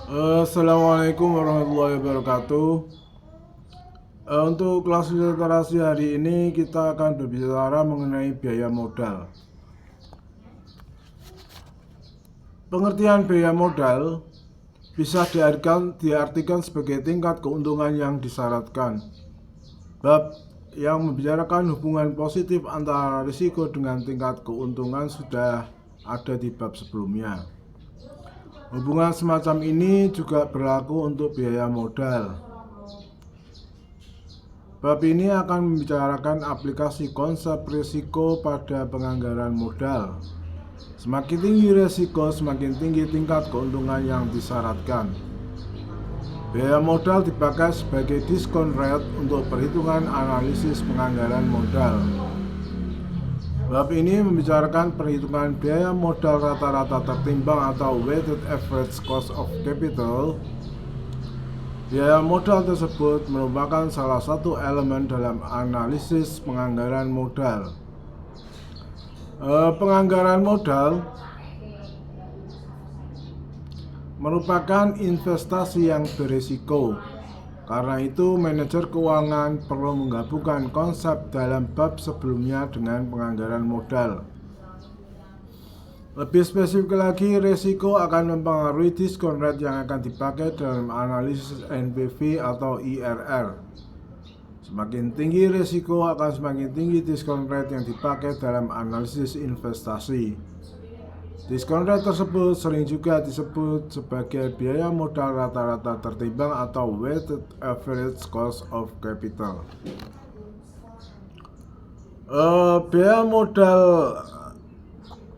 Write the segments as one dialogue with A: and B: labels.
A: Assalamualaikum warahmatullahi wabarakatuh. Untuk kelas literasi hari ini kita akan berbicara mengenai biaya modal. Pengertian biaya modal bisa diartikan sebagai tingkat keuntungan yang disyaratkan. Bab yang membicarakan hubungan positif antara risiko dengan tingkat keuntungan sudah ada di bab sebelumnya. Hubungan semacam ini juga berlaku untuk biaya modal. Bab ini akan membicarakan aplikasi konsep risiko pada penganggaran modal. Semakin tinggi risiko, semakin tinggi tingkat keuntungan yang disyaratkan. Biaya modal dipakai sebagai discount rate untuk perhitungan analisis penganggaran modal. Bab ini membicarakan perhitungan biaya modal rata-rata tertimbang atau weighted average cost of capital. Biaya modal tersebut merupakan salah satu elemen dalam analisis penganggaran modal. Penganggaran modal merupakan investasi yang berisiko. Karena itu, manajer keuangan perlu menggabungkan konsep dalam bab sebelumnya dengan penganggaran modal. Lebih spesifik lagi, risiko akan mempengaruhi discount rate yang akan dipakai dalam analisis NPV atau IRR. Semakin tinggi risiko, akan semakin tinggi discount rate yang dipakai dalam analisis investasi. Diskon rate tersebut sering juga disebut sebagai biaya modal rata-rata tertimbang atau weighted average cost of capital. Biaya modal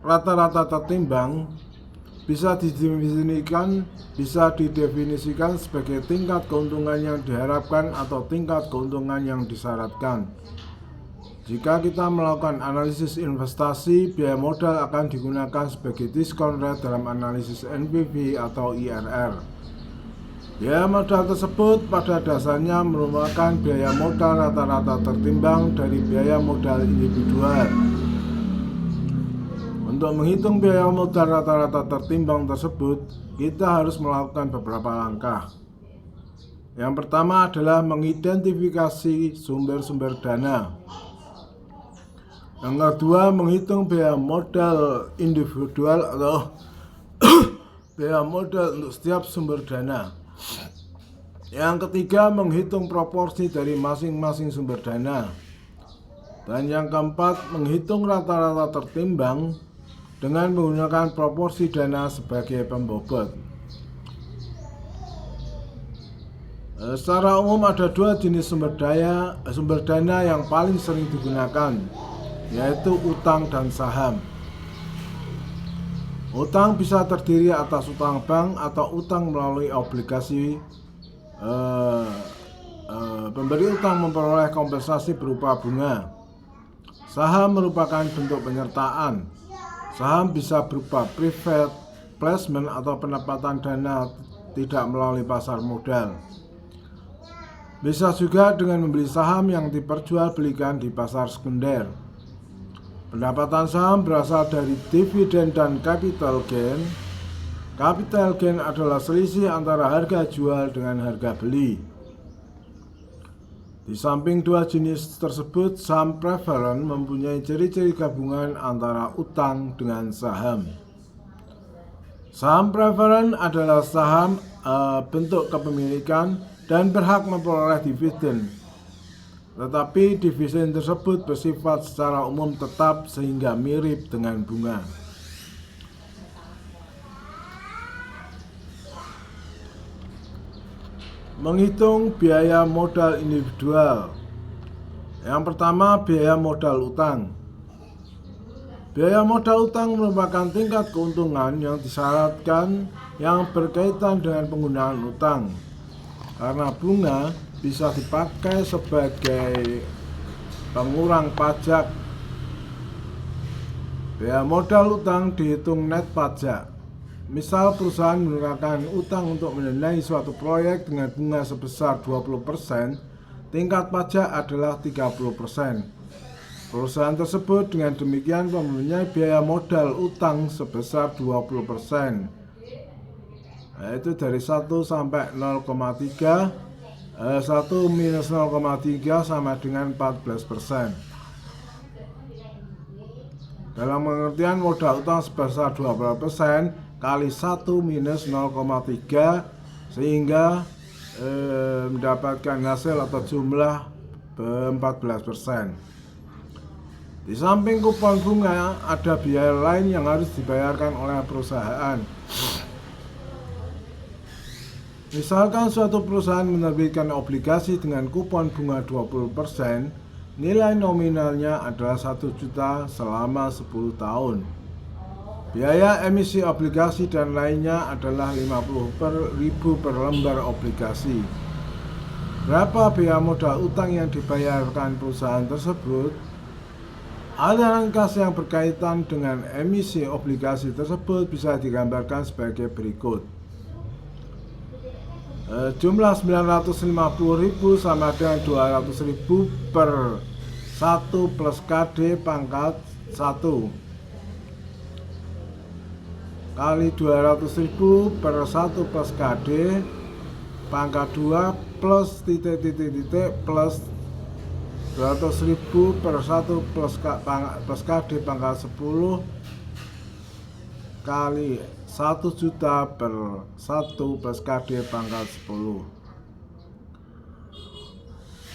A: rata-rata tertimbang bisa didefinisikan sebagai tingkat keuntungan yang diharapkan atau tingkat keuntungan yang disyaratkan. Jika kita melakukan analisis investasi, biaya modal akan digunakan sebagai discount rate dalam analisis NPV atau IRR. Biaya modal tersebut pada dasarnya merupakan biaya modal rata-rata tertimbang dari biaya modal individual. Untuk menghitung biaya modal rata-rata tertimbang tersebut, kita harus melakukan beberapa langkah. Yang pertama adalah mengidentifikasi sumber-sumber dana. Yang kedua, menghitung biaya modal individual atau biaya modal untuk setiap sumber dana. Yang ketiga, menghitung proporsi dari masing-masing sumber dana. Dan yang keempat, menghitung rata-rata tertimbang dengan menggunakan proporsi dana sebagai pembobot. Secara umum ada dua jenis sumber dana yang paling sering digunakan, yaitu utang dan saham. Utang bisa terdiri atas utang bank atau utang melalui obligasi. Pemberi utang memperoleh kompensasi berupa bunga. Saham merupakan bentuk penyertaan. Saham bisa berupa private placement atau pendapatan dana tidak melalui pasar modal. Bisa juga dengan membeli saham yang diperjualbelikan di pasar sekunder. Pendapatan saham berasal dari dividen dan capital gain. Capital gain adalah selisih antara harga jual dengan harga beli. Di samping dua jenis tersebut, saham preferen mempunyai ciri-ciri gabungan antara utang dengan saham. Saham preferen adalah saham bentuk kepemilikan dan berhak memperoleh dividen. Tetapi dividen tersebut bersifat secara umum tetap sehingga mirip dengan bunga. Menghitung biaya modal individual. Yang pertama, biaya modal utang. Biaya modal utang merupakan tingkat keuntungan yang disyaratkan yang berkaitan dengan penggunaan utang. Karena bunga bisa dipakai sebagai pengurang pajak. Biaya modal utang dihitung net pajak. Misal perusahaan menggunakan utang untuk mendanai suatu proyek dengan bunga sebesar 20%, tingkat pajak adalah 30%. Perusahaan tersebut dengan demikian mempunyai biaya modal utang sebesar 20%. yaitu dari 1 sampai 0,3. 1 minus 0,3 sama dengan 14%. Dalam pengertian modal utang sebesar 12% kali 1 minus 0,3 sehingga mendapatkan hasil atau jumlah 14%. Di samping kupon bunga, ada biaya lain yang harus dibayarkan oleh perusahaan. Misalkan suatu perusahaan menerbitkan obligasi dengan kupon bunga 20%, nilai nominalnya adalah 1 juta selama 10 tahun. Biaya emisi obligasi dan lainnya adalah 50.000 per lembar obligasi. Berapa biaya modal utang yang dibayarkan perusahaan tersebut? Aliran kas yang berkaitan dengan emisi obligasi tersebut bisa digambarkan sebagai berikut. Jumlah 950.000 sama dengan 200.000 per 1 plus KD pangkat 1 kali 200.000 per 1 plus KD pangkat 2 plus titik plus 200.000 per 1 plus KD pangkat 10 kali 1 juta per 1 plus KD pangkat 10.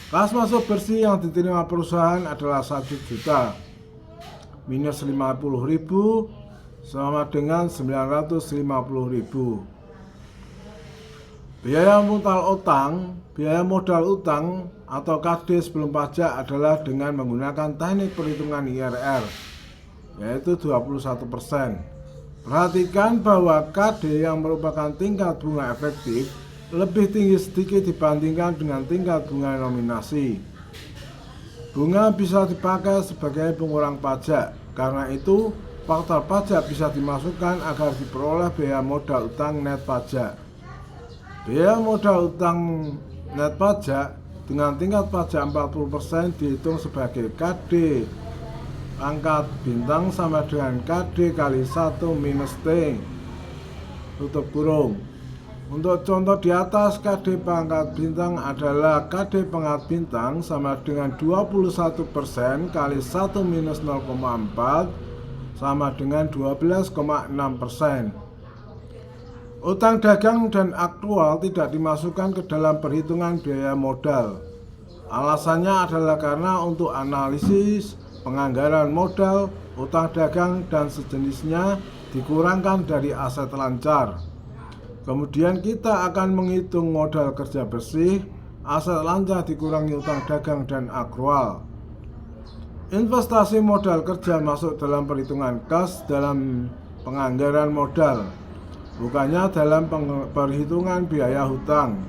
A: Kas masuk bersih yang diterima perusahaan adalah 1 juta minus 50.000 sama dengan 950.000. Biaya modal utang atau KD sebelum pajak adalah dengan menggunakan teknik perhitungan IRR, yaitu 21%. Perhatikan bahwa KD yang merupakan tingkat bunga efektif lebih tinggi sedikit dibandingkan dengan tingkat bunga nominasi. Bunga bisa dipakai sebagai pengurang pajak, karena itu faktor pajak bisa dimasukkan agar diperoleh biaya modal utang net pajak. Biaya modal utang net pajak dengan tingkat pajak 40% dihitung sebagai KD pangkat bintang sama dengan KD kali 1 minus T tutup kurung. Untuk contoh di atas, KD pangkat bintang adalah KD pangkat bintang sama dengan 21% kali 1 minus 0,4 sama dengan 12,6%. Utang dagang dan aktual tidak dimasukkan ke dalam perhitungan biaya modal. Alasannya adalah karena untuk analisis penganggaran modal, utang dagang dan sejenisnya dikurangkan dari aset lancar. Kemudian kita akan menghitung modal kerja bersih, aset lancar dikurangi utang dagang dan akrual. Investasi modal kerja masuk dalam perhitungan kas dalam penganggaran modal, bukannya dalam perhitungan biaya hutang.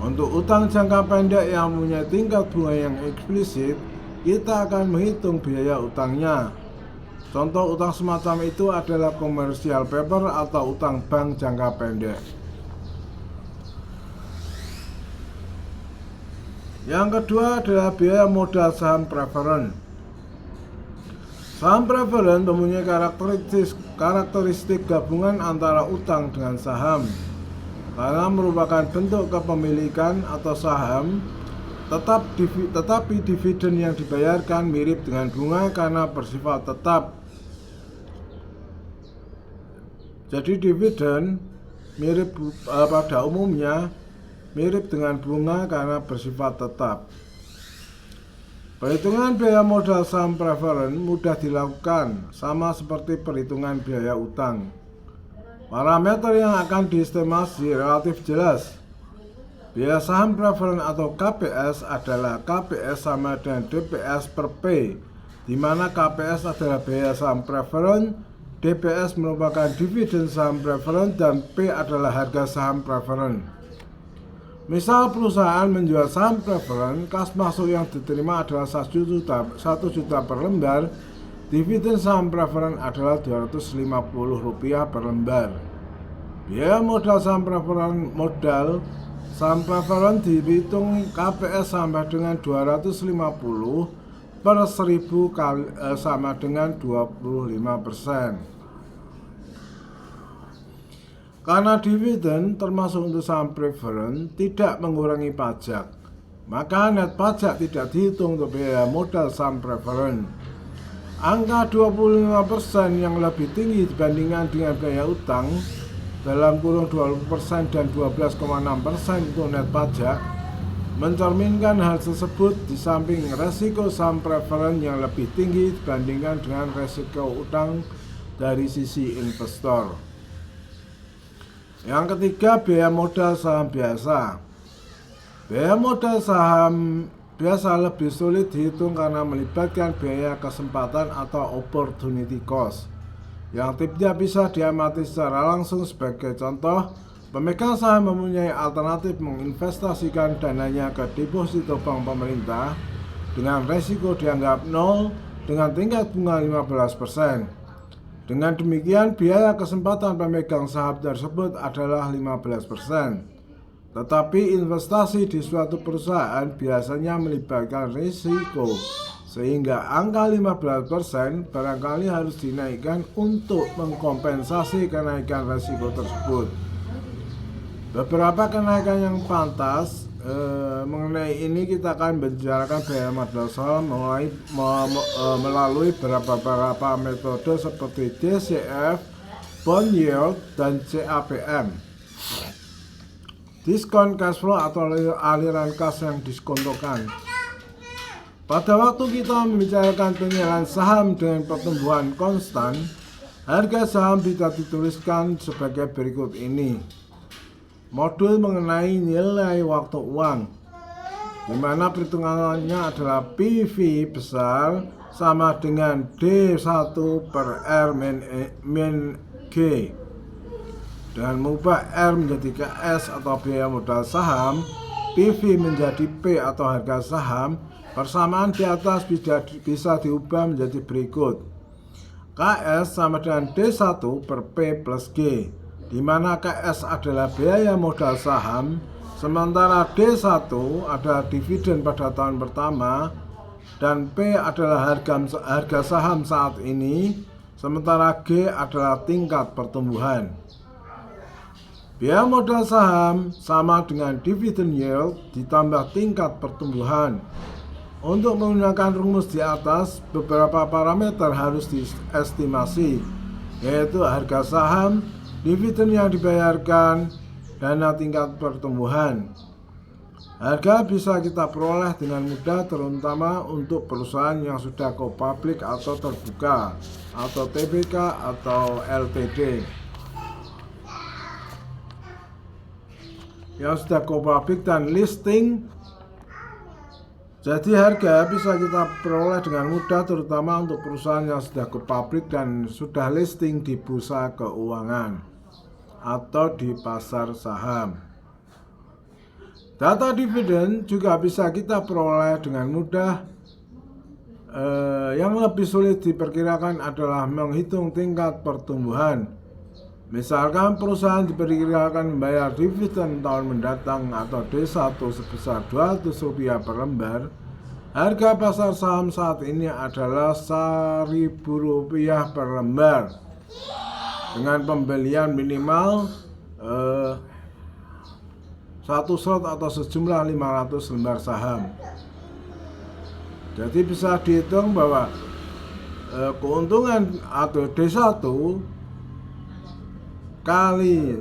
A: Untuk utang jangka pendek yang mempunyai tingkat bunga yang eksplisit, kita akan menghitung biaya utangnya. Contoh utang semacam itu adalah commercial paper atau utang bank jangka pendek. Yang kedua adalah biaya modal saham preferen. Saham preferen mempunyai karakteristik gabungan antara utang dengan saham, karena merupakan bentuk kepemilikan atau saham, tetapi dividen yang dibayarkan mirip dengan bunga karena bersifat tetap. Jadi dividen mirip pada umumnya mirip dengan bunga karena bersifat tetap. Perhitungan biaya modal saham preferen mudah dilakukan, sama seperti perhitungan biaya utang. Parameter yang akan diestimasi relatif jelas. Biaya saham preferen atau KPS adalah KPS sama dengan DPS per P, di mana KPS adalah biaya saham preferen, DPS merupakan dividen saham preferen, dan P adalah harga saham preferen. Misal perusahaan menjual saham preferen, kas masuk yang diterima adalah 1 juta per lembar, dividen saham preferen adalah Rp250 per lembar. Biaya modal saham preferen dihitung KPS sampai dengan 250 per 1000 kali, sama dengan 25%. Karena dividen termasuk untuk saham preferen tidak mengurangi pajak, maka net pajak tidak dihitung untuk biaya modal saham preferen. Angka 25% yang lebih tinggi dibandingkan dengan biaya utang dalam kurun 20% dan 12,6% untuk net pajak mencerminkan hal tersebut di samping resiko saham preferen yang lebih tinggi dibandingkan dengan resiko utang dari sisi investor. Yang ketiga, biaya modal saham biasa. Biaya modal saham biasa lebih sulit dihitung karena melibatkan biaya kesempatan atau opportunity cost yang tidak bisa diamati secara langsung. Sebagai contoh, pemegang saham mempunyai alternatif menginvestasikan dananya ke deposito bank pemerintah dengan resiko dianggap nol dengan tingkat bunga 15%. Dengan demikian, biaya kesempatan pemegang saham tersebut adalah 15%. Tetapi investasi di suatu perusahaan biasanya melibatkan risiko, sehingga angka 15% barangkali harus dinaikkan untuk mengkompensasi kenaikan risiko tersebut. Beberapa kenaikan yang pantas mengenai ini kita akan membicarakan biaya modal saham melalui beberapa metode seperti DCF, bond yield, dan CAPM. Diskon cash flow atau aliran kas yang diskontokan. Pada waktu kita membicarakan penilaian saham dengan pertumbuhan konstan, harga saham bisa dituliskan sebagai berikut ini. Modul mengenai nilai waktu uang, di mana perhitungannya adalah PV besar sama dengan D1 per R min G. Dengan mengubah R menjadi KS atau biaya modal saham, PV menjadi P atau harga saham, persamaan di atas bisa diubah menjadi berikut. KS sama dengan D1 per P plus G, di mana KS adalah biaya modal saham, sementara D1 adalah dividen pada tahun pertama, dan P adalah harga saham saat ini, sementara G adalah tingkat pertumbuhan. Biaya modal saham sama dengan dividend yield ditambah tingkat pertumbuhan. Untuk menggunakan rumus di atas, beberapa parameter harus diestimasi, yaitu harga saham, dividen yang dibayarkan, dana tingkat pertumbuhan. Harga bisa kita peroleh dengan mudah, terutama untuk perusahaan yang sudah go public atau terbuka, atau TBK atau LTD. Yang sudah go public dan listing, jadi harga bisa kita peroleh dengan mudah, terutama untuk perusahaan yang sudah go public dan sudah listing di bursa keuangan atau di pasar saham. Data dividen juga bisa kita peroleh dengan mudah. Yang lebih sulit diperkirakan adalah menghitung tingkat pertumbuhan. Misalkan perusahaan diperkirakan membayar dividen tahun mendatang atau D1 sebesar Rp200 per lembar. Harga pasar saham saat ini adalah Rp1.000 per lembar, dengan pembelian minimal 1 slot atau sejumlah 500 lembar saham. Jadi bisa dihitung bahwa keuntungan atau D1 kali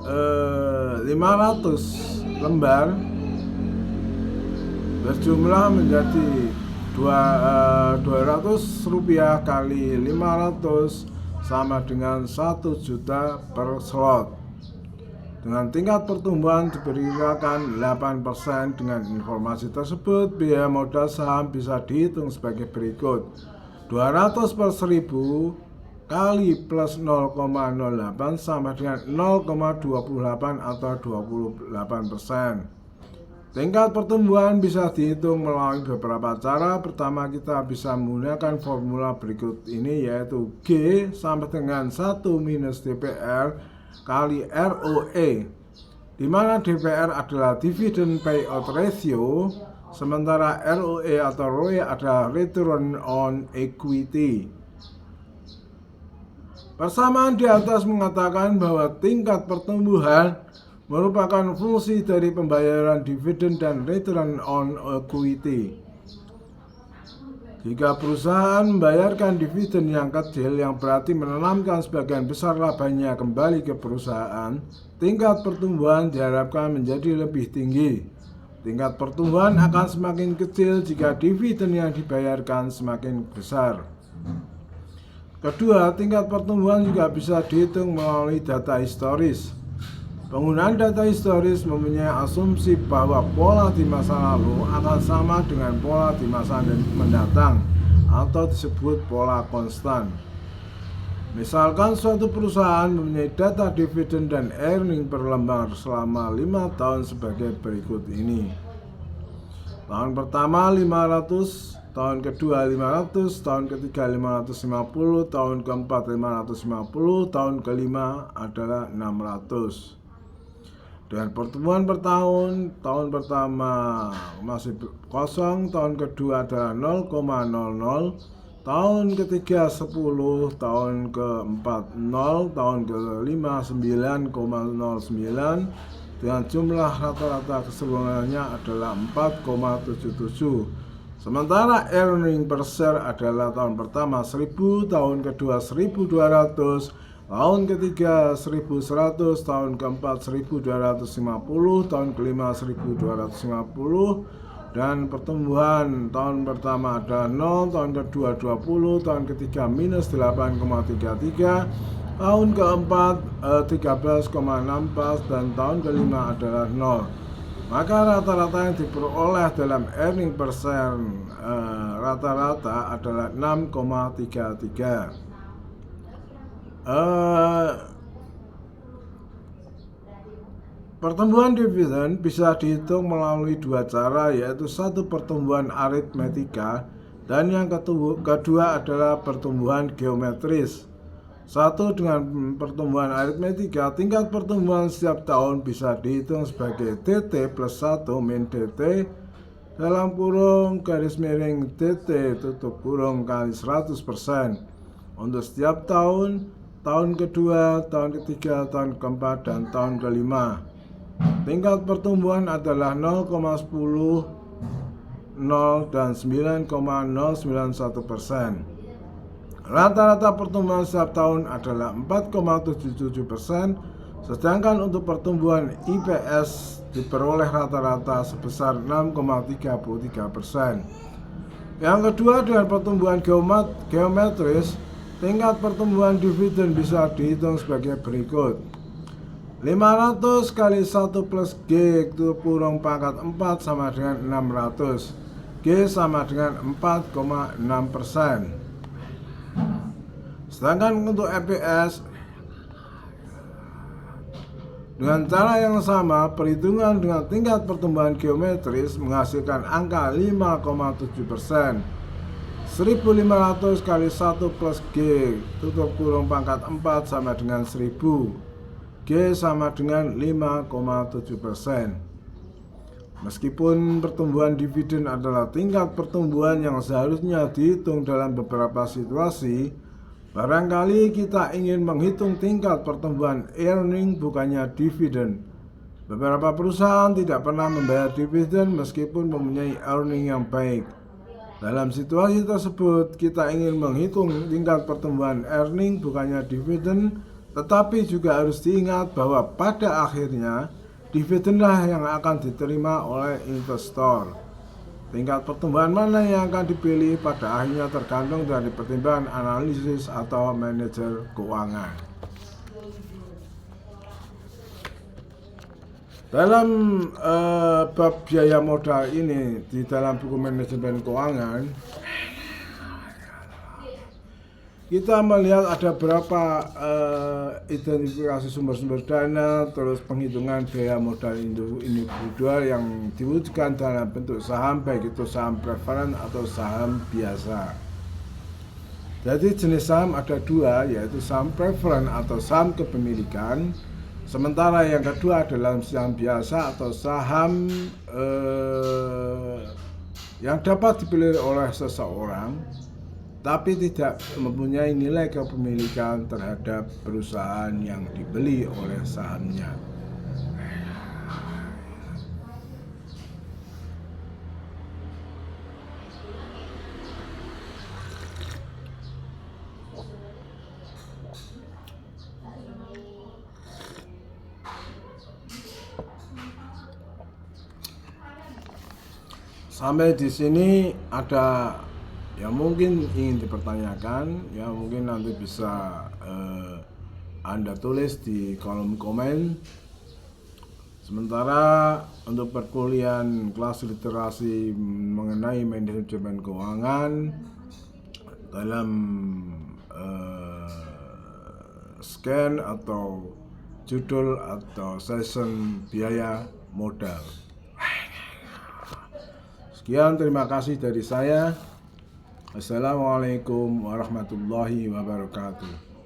A: 500 lembar berjumlah menjadi Rp200 kali 500 sama dengan 1 juta per slot. Dengan tingkat pertumbuhan diperkirakan 8%. Dengan informasi tersebut, biaya modal saham bisa dihitung sebagai berikut. 200 per 1000 kali plus 0,08 sama dengan 0,28 atau 28%. Tingkat pertumbuhan bisa dihitung melalui beberapa cara. Pertama, kita bisa menggunakan formula berikut ini, yaitu G sama dengan 1 minus DPR kali ROE, di mana DPR adalah dividend payout ratio, sementara ROE atau ROE adalah return on equity. Persamaan di atas mengatakan bahwa tingkat pertumbuhan merupakan fungsi dari pembayaran dividen dan return on equity. Jika perusahaan membayarkan dividen yang kecil yang berarti menanamkan sebagian besar labanya kembali ke perusahaan, tingkat pertumbuhan diharapkan menjadi lebih tinggi. Tingkat pertumbuhan akan semakin kecil jika dividen yang dibayarkan semakin besar. Kedua, tingkat pertumbuhan juga bisa dihitung melalui data historis. Penggunaan data historis mempunyai asumsi bahwa pola di masa lalu akan sama dengan pola di masa mendatang atau disebut pola konstan. Misalkan suatu perusahaan mempunyai data dividen dan earning per lembar selama 5 tahun sebagai berikut ini. Tahun pertama 500, tahun kedua 500, tahun ketiga 550, tahun keempat 550, tahun kelima adalah 600. Dengan pertumbuhan per tahun pertama masih kosong, tahun kedua adalah 0,00, tahun ketiga 10, tahun keempat 0, tahun kelima 9,09, dengan jumlah rata-rata keseluruhannya adalah 4,77. Sementara earning per share adalah tahun pertama 1000, tahun kedua 1200, tahun ketiga 1100, tahun keempat 1250, tahun kelima 1250, dan pertumbuhan tahun pertama adalah 0, tahun kedua 20, tahun ketiga minus 8,33, tahun keempat 13,16, dan tahun kelima adalah 0. Maka rata-rata yang diperoleh dalam earning per share rata-rata adalah 6,33. Pertumbuhan dividen bisa dihitung melalui dua cara, yaitu satu pertumbuhan aritmetika dan yang kedua adalah pertumbuhan geometris. Satu, dengan pertumbuhan aritmetika, tingkat pertumbuhan setiap tahun bisa dihitung sebagai DT plus 1 min DT dalam kurung garis miring DT tutup kurung kali 100% untuk setiap tahun, tahun kedua, tahun ketiga, tahun keempat, dan tahun kelima. Tingkat pertumbuhan adalah 0,10, 0, dan 9,091%. Rata-rata pertumbuhan setiap tahun adalah 4,77%, sedangkan untuk pertumbuhan IPS diperoleh rata-rata sebesar 6,33%. Yang kedua, dengan pertumbuhan geometris, tingkat pertumbuhan dividen bisa dihitung sebagai berikut. 500 kali 1 plus G tutup kurung pangkat 4 sama dengan 600. G sama dengan 4,6%. Sedangkan untuk EPS dengan cara yang sama, perhitungan dengan tingkat pertumbuhan geometris menghasilkan angka 5,7%. 1500 kali 1 plus G tutup kurung pangkat 4 sama dengan 1000. G sama dengan 5,7%. Meskipun pertumbuhan dividen adalah tingkat pertumbuhan yang seharusnya dihitung dalam beberapa situasi, barangkali kita ingin menghitung tingkat pertumbuhan earning bukannya dividen. Beberapa perusahaan tidak pernah membayar dividen meskipun mempunyai earning yang baik. Dalam situasi tersebut, kita ingin menghitung tingkat pertumbuhan earning bukannya dividen, tetapi juga harus diingat bahwa pada akhirnya dividenlah yang akan diterima oleh investor. Tingkat pertumbuhan mana yang akan dipilih pada akhirnya tergantung dari pertimbangan analisis atau manajer keuangan. Dalam bab biaya modal ini di dalam buku manajemen keuangan, kita melihat ada berapa identifikasi sumber-sumber dana, terus penghitungan biaya modal individual yang diwujudkan dalam bentuk saham, baik itu saham preferen atau saham biasa. Jadi jenis saham ada dua, yaitu saham preferen atau saham kepemilikan, sementara yang kedua adalah saham biasa atau saham yang dapat dipilih oleh seseorang. tapi tidak mempunyai nilai kepemilikan terhadap perusahaan yang dibeli oleh sahamnya. Sampai di sini ada yang mungkin ingin dipertanyakan, ya mungkin nanti bisa Anda tulis di kolom komen. Sementara untuk perkuliahan kelas literasi mengenai manajemen keuangan dalam scan atau judul atau session biaya modal. Sekian, terima kasih dari saya. Assalamualaikum warahmatullahi wabarakatuh.